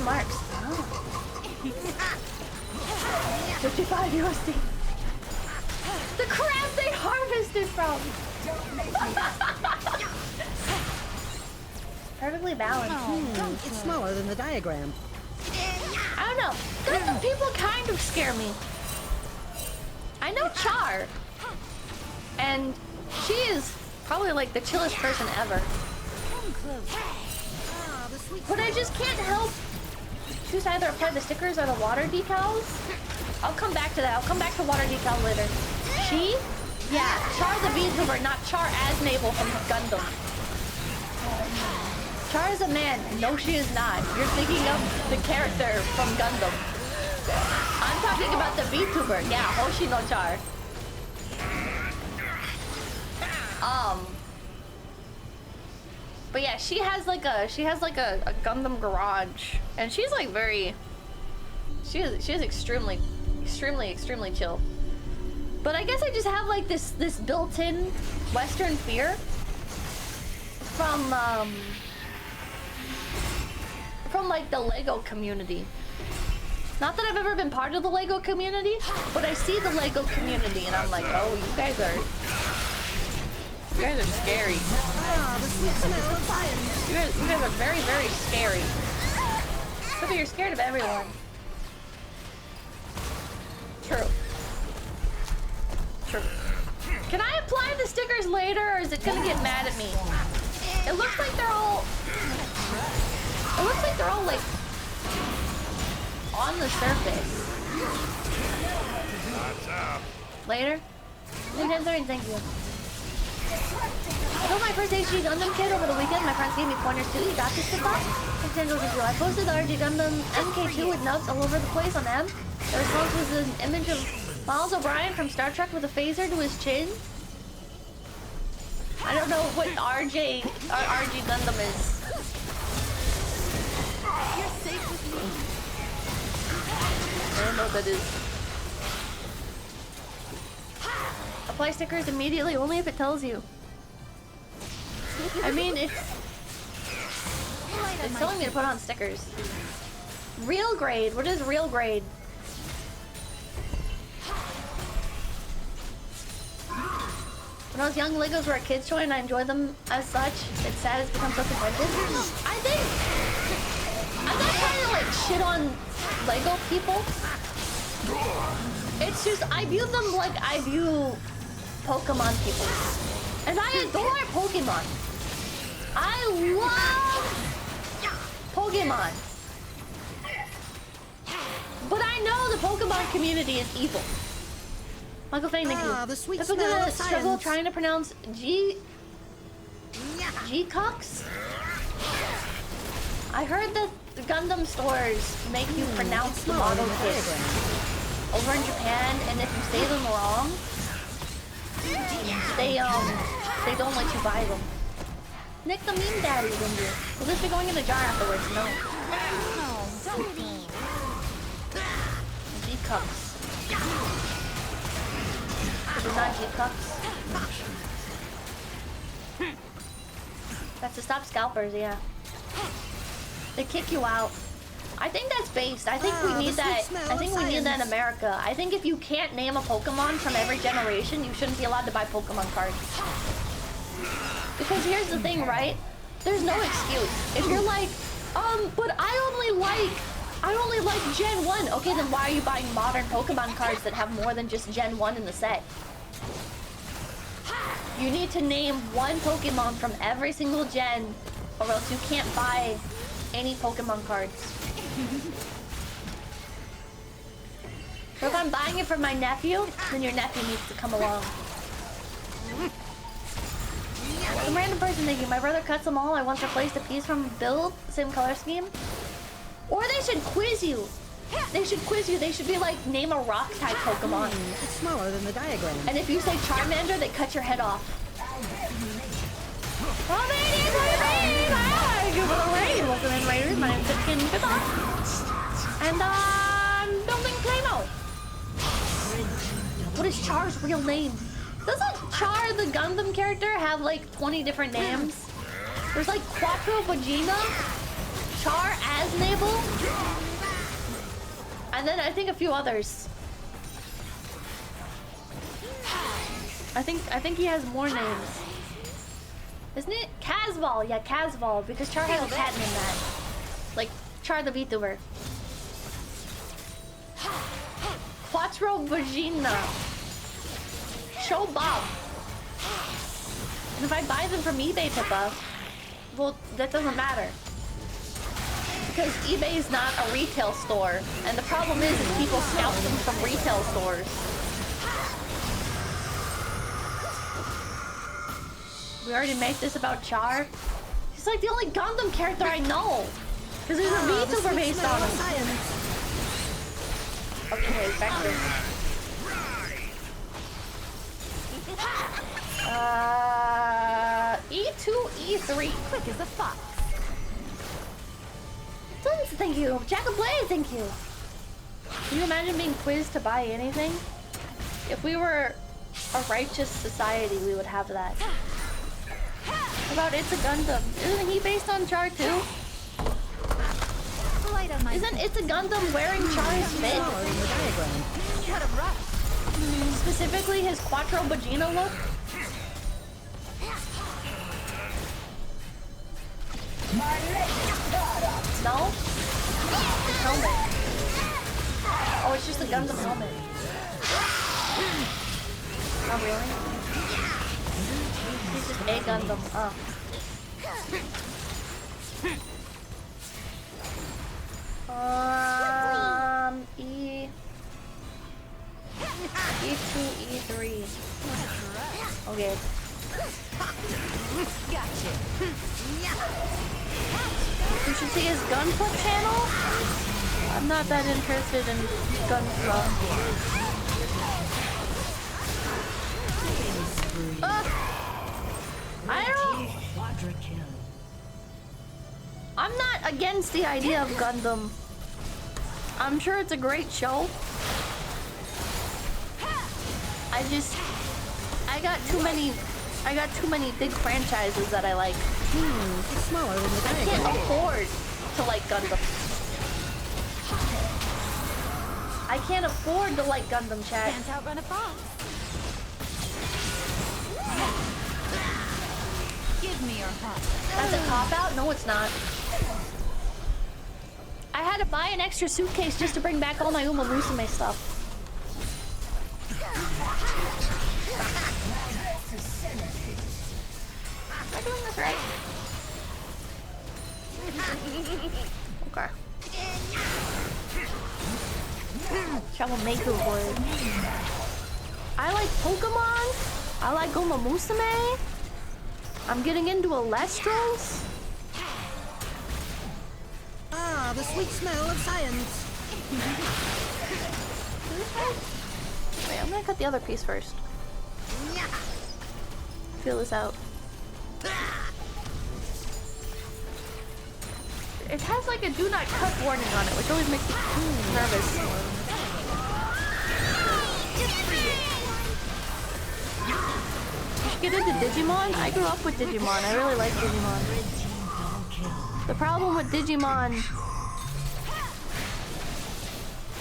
marks. Oh. 55 USD. The crab they harvested from. Perfectly balanced. It's smaller than the diagram. I don't know. Gundam people kind of scare me. I know Char, and she is probably like the chillest person ever. But I just can't help choose either apply the stickers or the water decals. I'll come back to that. I'll come back to water decals later. She? Yeah, Char the VTuber, not Char as Navel from Gundam. Char is a man. No, she is not. You're thinking of the character from Gundam. I'm talking about the VTuber. Yeah, Hoshi no Char. But yeah, she has like a Gundam garage, and she's like she is extremely chill. But I guess I just have like this built-in Western fear from like the Lego community. Not that I've ever been part of the Lego community, but I see the Lego community and I'm like, oh, you guys are scary. You guys are very, very scary. But you're scared of everyone. True. Can I apply the stickers later, or is it gonna get mad at me? It looks like they're all like on the surface. Later? Nintendo, thank you. I built my first HD Gundam kit over the weekend. My friends gave me pointers too. You got this, Pippa? Nintendo, thank you. I posted the RG Gundam MK2 with nubs all over the place on M. The response was an image of Miles O'Brien from Star Trek with a phaser to his chin. I don't know what RG Gundam is. You're safe with me. I don't know what that is. Apply stickers immediately, only if it tells you. I mean, it's telling me to put on stickers. Real grade. What is real grade? When I was young, Legos were a kid's toy and I enjoyed them as such. It's sad it's become so competitive. I'm not trying to like shit on Lego people. It's just, I view them like I view Pokemon people. And I adore Pokemon. I love Pokemon. But I know the Pokemon community is evil. Michael Fane, thank you. The sweet People smell gonna of struggle science. trying to pronounce G-Cox? I heard that the Gundam stores make you pronounce the model kits over in Japan, and if you say them wrong, they don't let you buy them. Nick the meme daddy, will this be going in the jar afterwards? No. G-Cups. Is it not G-Cups? That's to stop scalpers, yeah. They kick you out. I think that's based. I think we need that. I think we need that in America. I think if you can't name a Pokemon from every generation, you shouldn't be allowed to buy Pokemon cards. Because here's the thing, right? There's no excuse. If you're like, but I only like Gen 1. Okay, then why are you buying modern Pokemon cards that have more than just Gen 1 in the set? You need to name one Pokemon from every single gen, or else you can't buy any Pokemon cards. So if I'm buying it for my nephew, then your nephew needs to come along. Some random person thinking, my brother cuts them all, I once replaced a piece from build, same color scheme. Or they should quiz you. They should quiz you. They should be like, name a rock type Pokemon. It's smaller than the diagram. And if you say Charmander, they cut your head off. Oh, baby, thank you for the raid. Welcome in, Raiders. My name's Pipkin Pippa. And I'm building Playmo. What is Char's real name? Doesn't Char, the Gundam character, have like 20 different names? There's like Quattro Vagina, Char as Navel. And then I think a few others. I think he has more names. Isn't it? Casval, yeah, Casval, because Char has a cat named that. Like, Char the VTuber. Quattro Vagina. Show Bob. And if I buy them from eBay, Pippa, well, that doesn't matter. Because eBay is not a retail store. And the problem is people scalp them from retail stores. We already made this about Char. He's like the only Gundam character I know. Because there's a VTuber based on him. Okay, Vector. E2, E3. Quick as a fox. Tons, thank you. Jack of Blade, thank you. Can you imagine being quizzed to buy anything? If we were a righteous society, we would have that. What about It's a Gundam? Isn't he based on Char too? Isn't It's a Gundam wearing Char's fit? What a rush. Specifically his Quattro Vagina look? No? His helmet. Oh, it's just a Gundam helmet. Oh, really? He's just a Gundam. Oh. E2, E3. Okay. Gotcha. You should see his Gunpla channel. I'm not that interested in Gunpla. I'm not against the idea of Gundam. I'm sure it's a great show. I got too many big franchises that I like. It's smaller than the I diagram. can't afford to like Gundam. I can't afford to like Gundam, chat. Can't outrun a fox. Give me your heart. That's a cop-out? No, it's not. I had to buy an extra suitcase just to bring back all my Uma Musume stuff. Am I doing this right? Okay. Troublemaker board. I like Pokemon. I like Uma Musume. I'm getting into Elestros. Ah, the sweet smell of science. Wait, I'm gonna cut the other piece first. Feel this out. It has like a do not cut warning on it, which always makes me nervous. You should get into Digimon. I grew up with Digimon. I really like Digimon. The problem with Digimon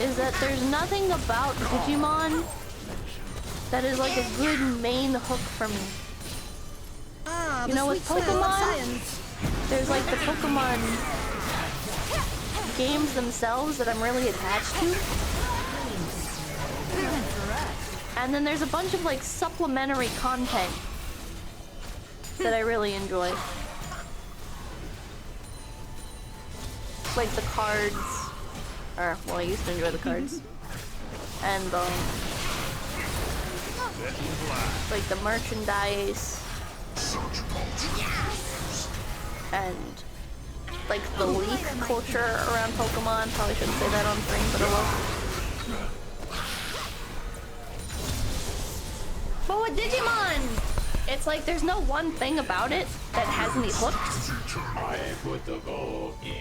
is that there's nothing about Digimon that is like a good main hook for me. Ah, You know, with Pokemon, there's like the Pokemon games themselves that I'm really attached to. And then there's a bunch of like supplementary content that I really enjoy. Like the cards, or well, I used to enjoy the cards. And like the merchandise. And like the leak culture around Pokemon. Probably shouldn't say that on stream, but I will. But with Digimon, it's like there's no one thing about it that has me hooked.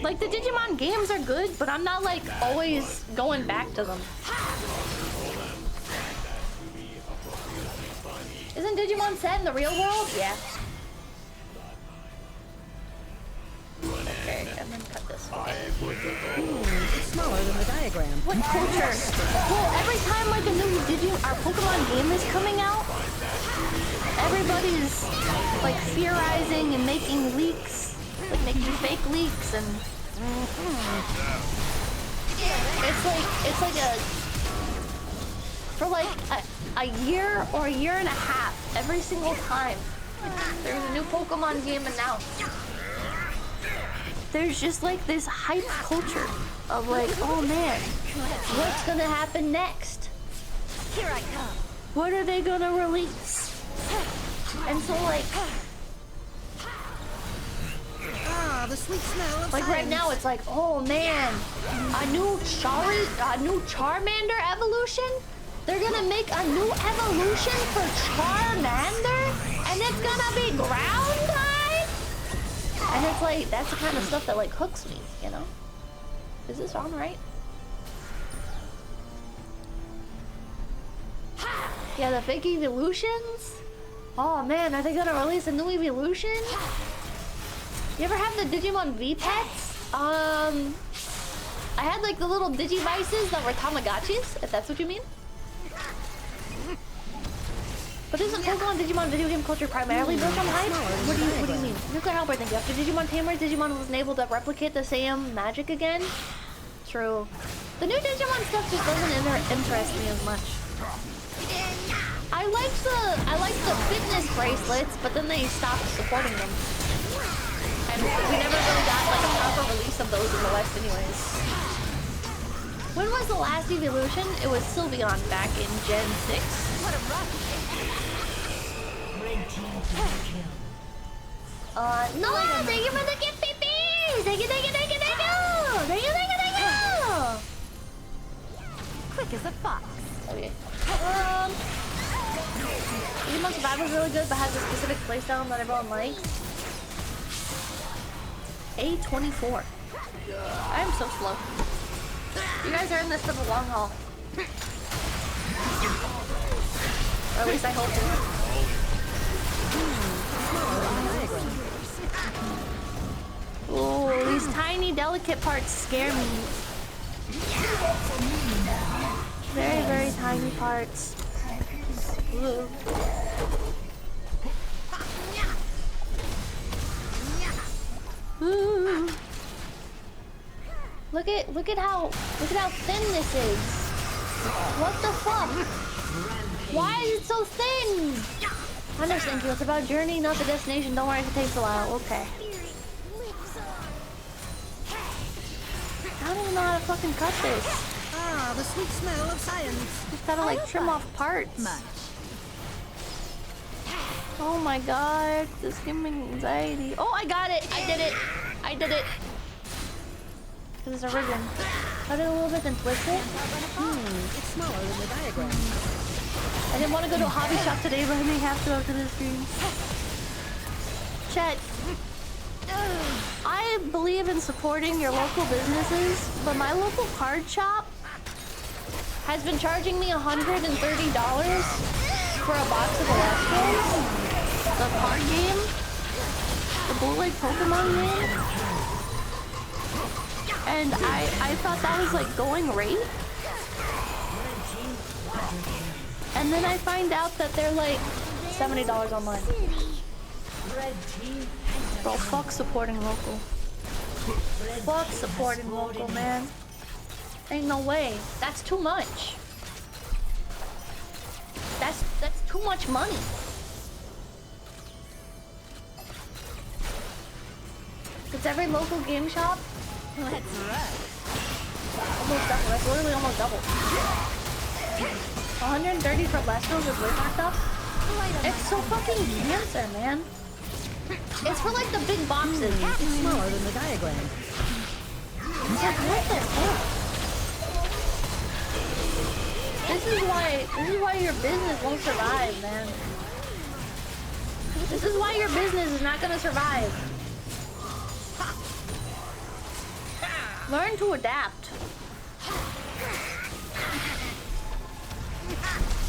Like the Digimon games are good, but I'm not like always going back to them. Isn't Digimon set in the real world? Yeah. Okay, I'm gonna cut this one. It's smaller than the diagram. What culture? Well, every time like a new our Pokemon game is coming out, everybody's like theorizing and making leaks, like making fake leaks, and it's like a for like a year or a year and a half, every single time there's a new Pokemon game announced, there's just like this hype culture of like, oh man, what's gonna happen next? Here I come. What are they gonna release? And so like The sweet smell of right science. now it's like, oh man, a new Charmander evolution? They're gonna make a new evolution for Charmander? And it's gonna be ground type? And it's like, that's the kind of stuff that like hooks me, you know? Is this on right? Yeah, the fake evolutions? Oh man, are they gonna release a new evolution? You ever have the Digimon V-Pets? I had like the little Digivices that were Tamagotchis, if that's what you mean. But isn't Pokemon Digimon video game culture primarily built on hype? What do you mean? Nuclear Helper, thank you. After Digimon Tamers, Digimon wasn't able to replicate the same magic again? True. The new Digimon stuff just doesn't interest me as much. I liked the fitness bracelets, but then they stopped supporting them. And we never really got like a proper release of those in the West anyways. When was the last evolution? It was Sylveon back in Gen 6. What a rush. No, thank you for the gift, baby! Thank you! Quick as a fox. Okay. Digimon Survival is really good, but has a specific playstyle that everyone likes. A24. I am so slow. You guys are in this for the long haul. Or at least I hope to. Oh, these tiny, delicate parts scare me. Very, very tiny parts. Ooh. Ooh. Look at how thin this is. What the fuck? Why is it so thin? I understand you. It's about journey, not the destination. Don't worry if it takes a while. Okay. I don't even know how to fucking cut this. The sweet smell of science. Just gotta like trim off parts. Much. Oh my god, this gives me anxiety. Oh, I got it! I did it! I did it! This is a ribbon. Cut it a little bit, then twist it. It's smaller than the diagram. I didn't want to go to a hobby shop today, but I may have to after this stream. Chet. I believe in supporting your local businesses, but my local card shop has been charging me $130 for a box of Electros. The card game. The Blue Lake Pokemon game. And I thought that was like going rate. And then I find out that they're like $70 online. Bro, fuck supporting local. Fuck supporting local, man. Ain't no way. That's too much. That's too much money. It's every local game shop. Let's rush. Almost double. That's literally almost double. 130 for Lestros with Wizard stuff. It's so fucking cancer, man. It's for like the big boxes. It's smaller than the diagram. It's like, what the fuck? This is why your business won't survive, man. This is why your business is not gonna survive. Learn to adapt.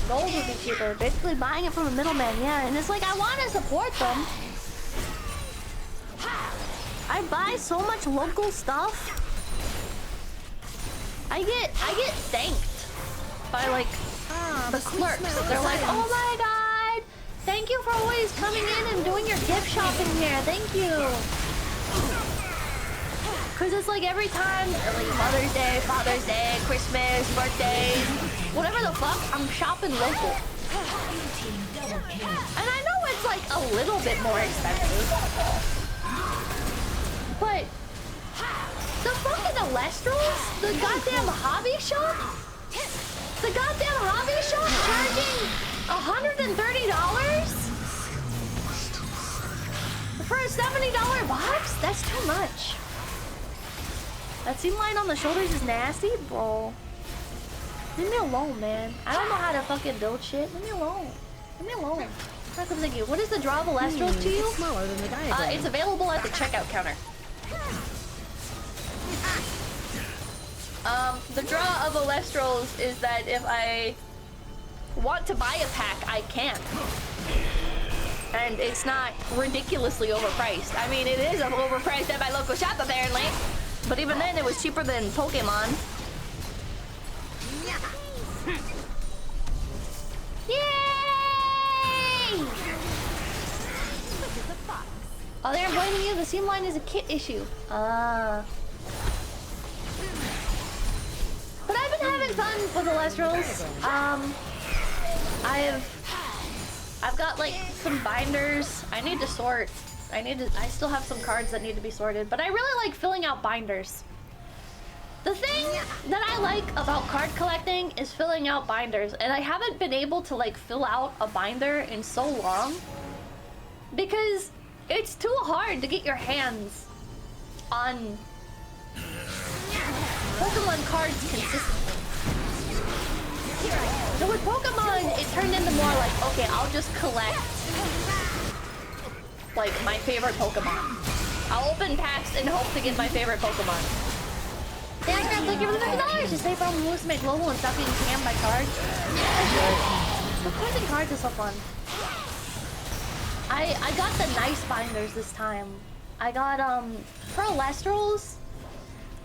Gold would be cheaper. Basically buying it from a middleman, yeah. And it's like, I want to support them. I buy so much local stuff. I get thanked by like the sweet clerks. smell of They're like, science. oh my god, thank you for always coming in and doing your gift shopping here. Thank you. Cause it's like every time, like Mother's Day, Father's Day, Christmas, birthdays, whatever the fuck, I'm shopping local. And I know it's like a little bit more expensive, but the fucking Alestrals, the goddamn hobby shop, charging $130 for a $70 box? That's too much. That seam line on the shoulders is nasty, bro. Leave me alone, man. I don't know how to fucking build shit. Leave me alone. Leave me alone. What is the draw of Alestrals to you? It's smaller than the diagram. It's available at the checkout counter. The draw of Alestrals is that if I want to buy a pack, I can. And it's not ridiculously overpriced. I mean, it is overpriced at my local shop, apparently. But even then, it was cheaper than Pokemon. Yay! Oh, they're blaming you. The seam line is a kit issue. But I've been having fun with Alestrals. I've got like some binders. I need to sort. I still have some cards that need to be sorted, but I really like filling out binders. The thing that I like about card collecting is filling out binders, and I haven't been able to like fill out a binder in so long because it's too hard to get your hands on Pokemon cards consistently. So with Pokemon, it turned into more like, okay, I'll just collect like my favorite Pokemon. I'll open packs and hope to get my favorite Pokemon. Yeah, thank you for the $50 to save from moves to make global and stop being scammed by cards. The collecting cards is so fun. I got the nice binders this time. I got for Alestrals,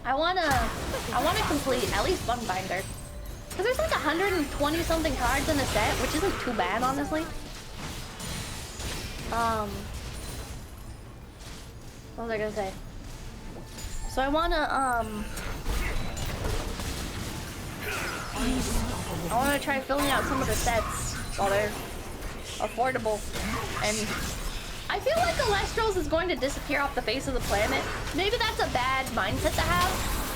I wanna complete at least one binder. Cause there's like 120 something cards in the set, which isn't too bad, honestly. What was I gonna say? So I wanna try filling out some of the sets while they're affordable. And I feel like Alestrals is going to disappear off the face of the planet. Maybe that's a bad mindset to have,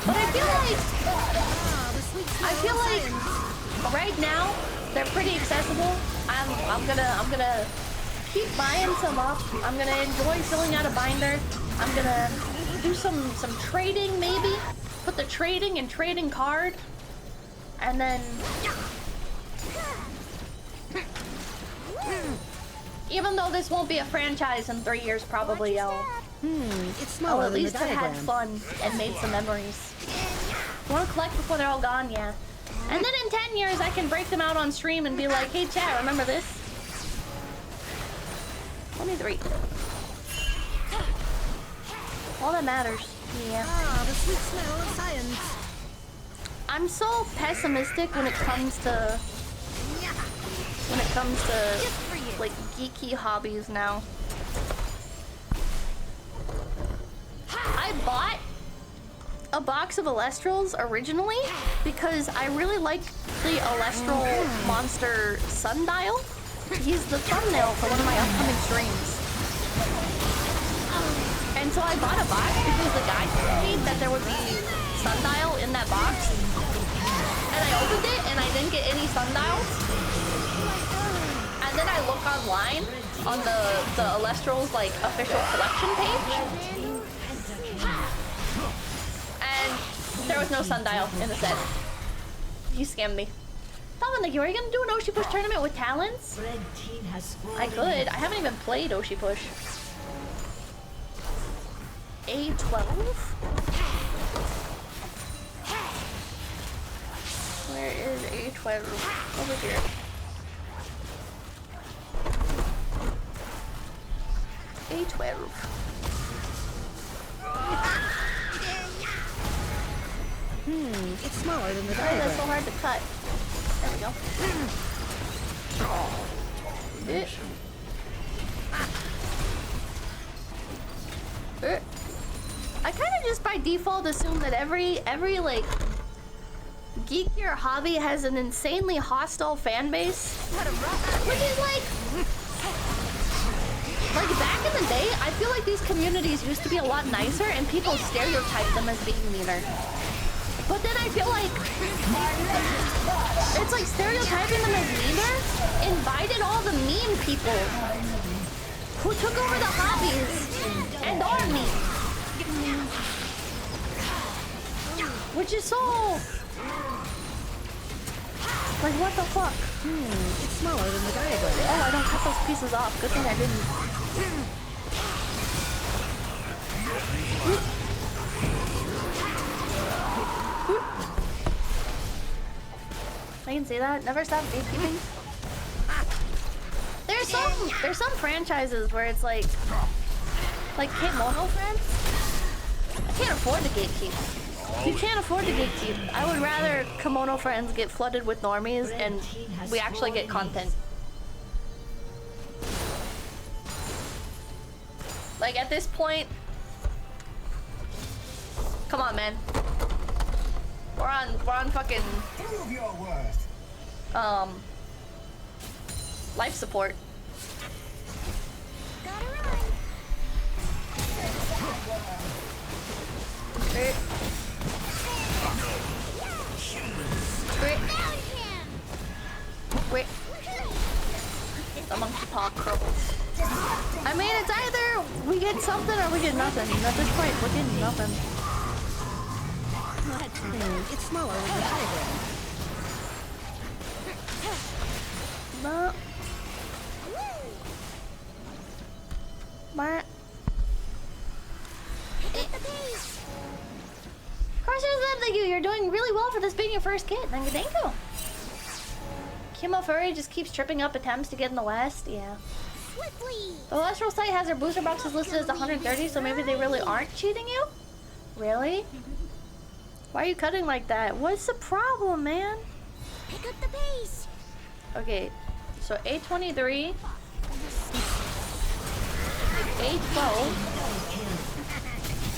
but I feel like right now they're pretty accessible. I'm gonna keep buying some up. I'm gonna enjoy filling out a binder. I'm gonna do some trading, maybe put the trading and trading card, and then even though this won't be a franchise in 3 years, probably I'll at least have had fun and made some memories. Want to collect before they're all gone? Yeah. And then in 10 years, I can break them out on stream and be like, hey chat, remember this? 23. All that matters. Yeah. Ah, the sweet smell of science. I'm so pessimistic when it comes to like geeky hobbies now. I bought a box of Alestrals originally because I really like the Alestral monster sundial. He's the thumbnail for one of my upcoming streams. And so I bought a box because the guy told me that there would be sundial in that box. And I opened it and I didn't get any sundials. And then I look online on the Alestral's like official collection page. And there was no sundial in the set. He scammed me. Thank you. Are you gonna do an Oshi Push tournament with talents? I could. I haven't even played Oshi Push. A12? Where is A12? Over here. A12. It's smaller than the Why is that so diagram. hard to cut? There we go. I kind of just by default assume that every like geeky or hobby has an insanely hostile fan base, which is like back in the day, I feel like these communities used to be a lot nicer and people stereotyped them as being meaner. But then I feel like it's like stereotyping them as meaner invited all the mean people who took over the hobbies and army. Which is so like what the fuck? It's smaller than the diagram. Oh, I don't cut those pieces off. Good thing I didn't. I can see that. Never stop gatekeeping. There's some franchises where it's like Kimono Friends. I can't afford to gatekeep. You can't afford to gatekeep. I would rather Kimono Friends get flooded with normies and we actually get content. Like at this point, come on, man. We're on fucking life support. Great. Great. Great. The monkey paw crumbles. I mean, it's either we get something or we get nothing. And at this point, we're getting nothing. It's smaller than the diagram. No. But of course, thank you. You're doing really well for this being your first kit. Thank you. Kimo Furry just keeps tripping up attempts to get in the West. Yeah. The Lustral site has their booster boxes listed as 130, so maybe they really aren't cheating you? Really? Why are you cutting like that? What's the problem, man? Pick up the pace. Okay, so A23. A12.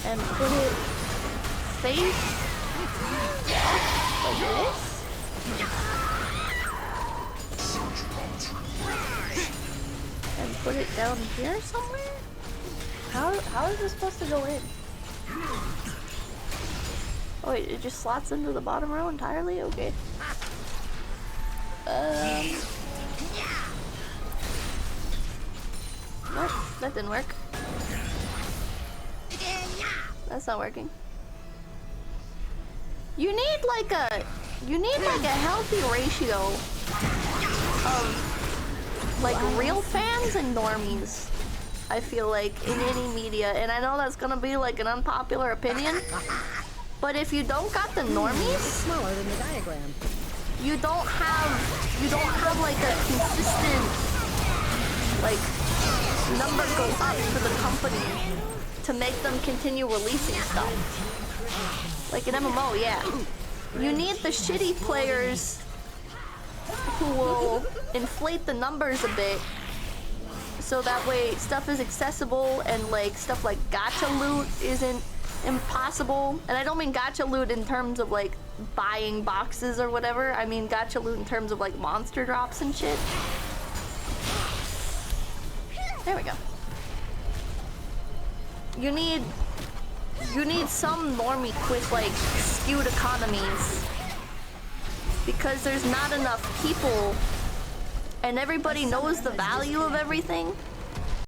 And put it face like this. And put it down here somewhere? How is this supposed to go in? Oh wait, it just slots into the bottom row entirely? Okay. What? That didn't work. That's not working. You need like a healthy ratio of like real fans and normies. I feel like in any media, and I know that's gonna be like an unpopular opinion, but if you don't got the normies, It's smaller than the diagram. you don't have like a consistent like number go up for the company to make them continue releasing stuff. Like an MMO, yeah. You need the shitty players who will inflate the numbers a bit so that way stuff is accessible and like stuff like gacha loot isn't impossible. And I don't mean gacha loot in terms of like buying boxes or whatever. I mean gacha loot in terms of like monster drops and shit. There we go. You need some normie with like skewed economies because there's not enough people and everybody knows the value of everything.